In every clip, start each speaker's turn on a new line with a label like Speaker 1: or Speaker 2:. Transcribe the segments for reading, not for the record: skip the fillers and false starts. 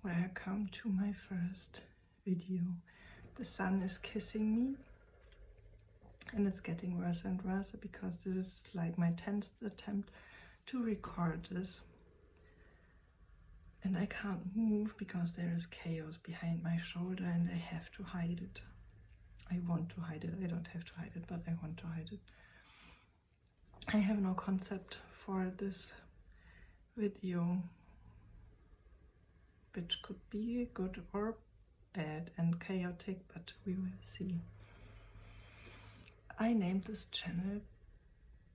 Speaker 1: welcome to my first video. The sun is kissing me and it's getting worse and worse because this is like my 10th attempt to record this. And I can't move because there is chaos behind my shoulder and I have to hide it. I want to hide it. I don't have to hide it, but I want to hide it. I have no concept for this video, which could be good or bad and chaotic, but we will see. I named this channel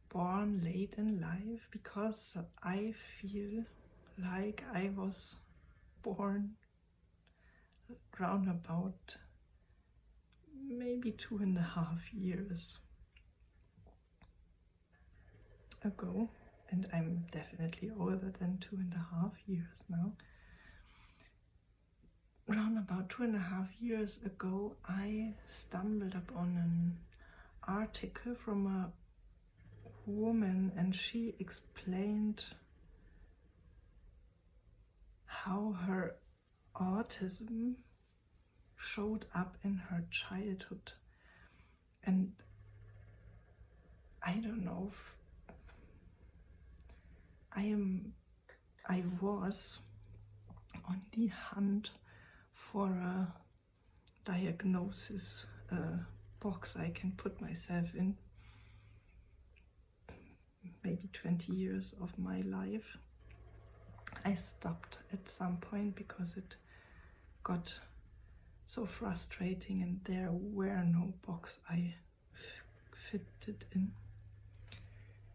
Speaker 1: Born Late in Life because I feel like I was born round about maybe 2.5 years ago, and I'm definitely older than 2.5 years now. Around about 2.5 years ago, I stumbled upon an article from a woman, and she explained how her autism showed up in her childhood. And I don't know if I was on the hunt for a diagnosis box I can put myself in. Maybe 20 years of my life. I stopped at some point because it got so frustrating and there were no box I fitted in.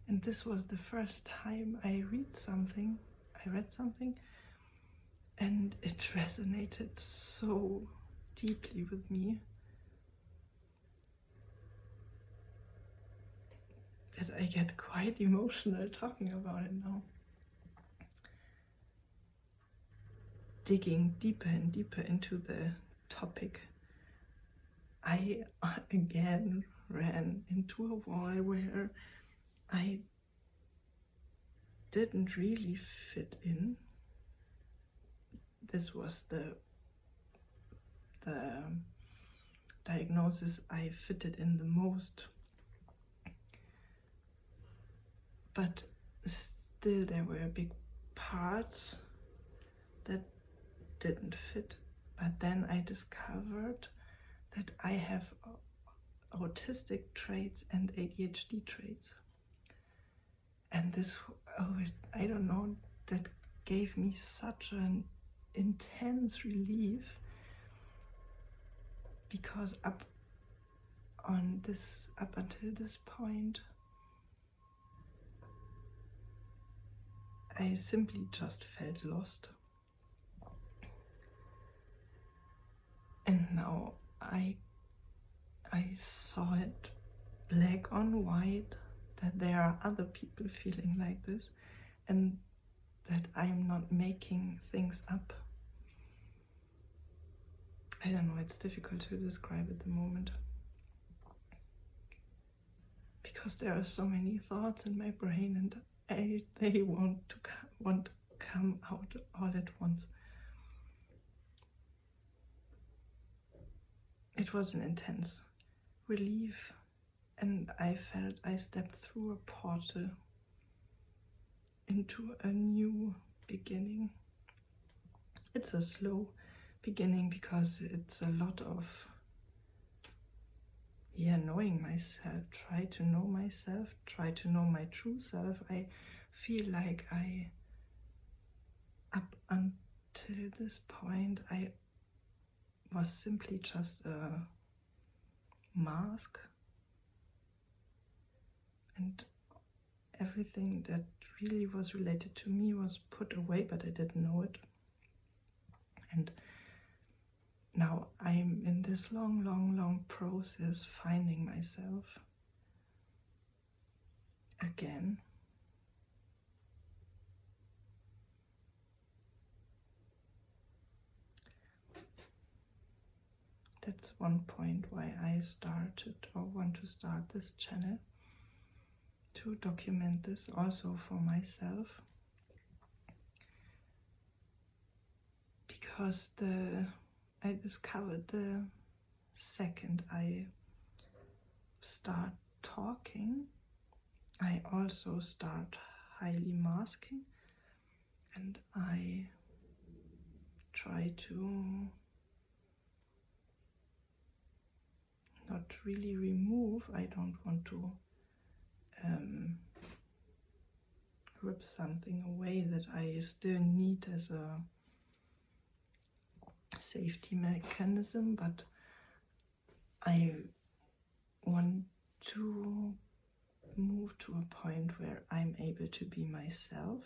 Speaker 1: And this was the first time I read something and it resonated so deeply with me that I get quite emotional talking about it now. Digging deeper and deeper into the topic, I again ran into a wall where I didn't really fit in. This was the diagnosis I fitted in the most. But still there were big parts that didn't fit. But then I discovered that I have autistic traits and ADHD traits. And this, I don't know, that gave me such an intense relief, because up until this point, I simply just felt lost. And now I saw it black on white, that there are other people feeling like this and that I'm not making things up. I don't know, it's difficult to describe at the moment because there are so many thoughts in my brain and they want to come out all at once. It was an intense relief, and I felt I stepped through a portal into a new beginning. It's a slow beginning because it's a lot of knowing myself, try to know myself, try to know my true self. I feel like up until this point, I was simply just a mask, and everything that really was related to me was put away, but I didn't know it. And now I'm in this long process finding myself again. That's one point why I started or want to start this channel, to document this also for myself. because I discovered the second I start talking, I also start highly masking, and I try to not really remove. I don't want to rip something away that I still need as a safety mechanism, but I want to move to a point where I'm able to be myself.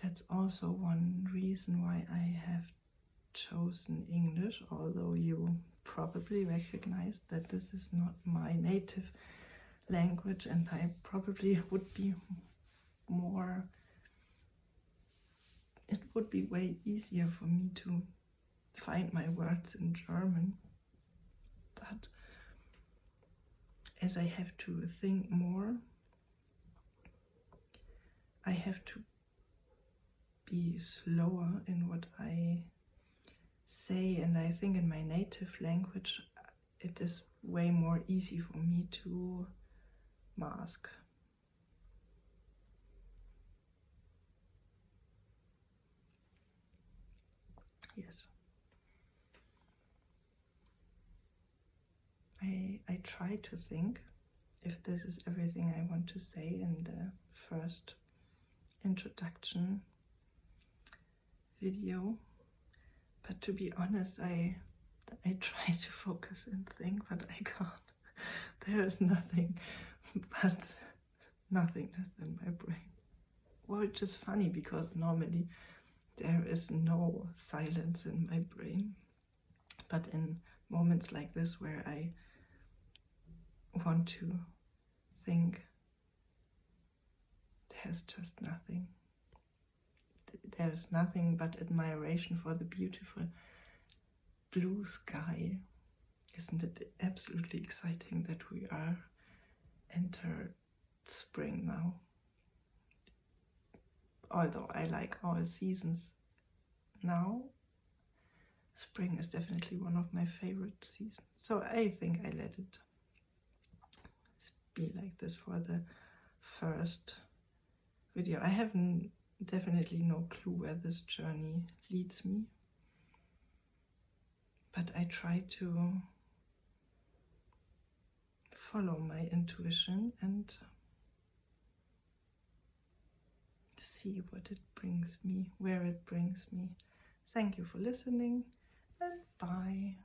Speaker 1: That's also one reason why I have chosen English, although you probably recognize that this is not my native language, and I probably would be more, it would be way easier for me to find my words in German. But as I have to think more, I have to be slower in what I say, and I think in my native language it is way more easy for me to mask. Yes. I try to think if this is everything I want to say in the first introduction video, but to be honest, I try to focus and think, but I can't. There is nothing but nothingness in my brain. Which is funny because normally there is no silence in my brain, but in moments like this where I want to think, there's just nothing. There's nothing but admiration for the beautiful blue sky. Isn't it absolutely exciting that we are entered spring now? Although I like all seasons now, spring is definitely one of my favorite seasons. So I think I let it be like this for the first video. I have definitely no clue where this journey leads me, but I try to follow my intuition and see what it brings me, where it brings me. Thank you for listening, and bye.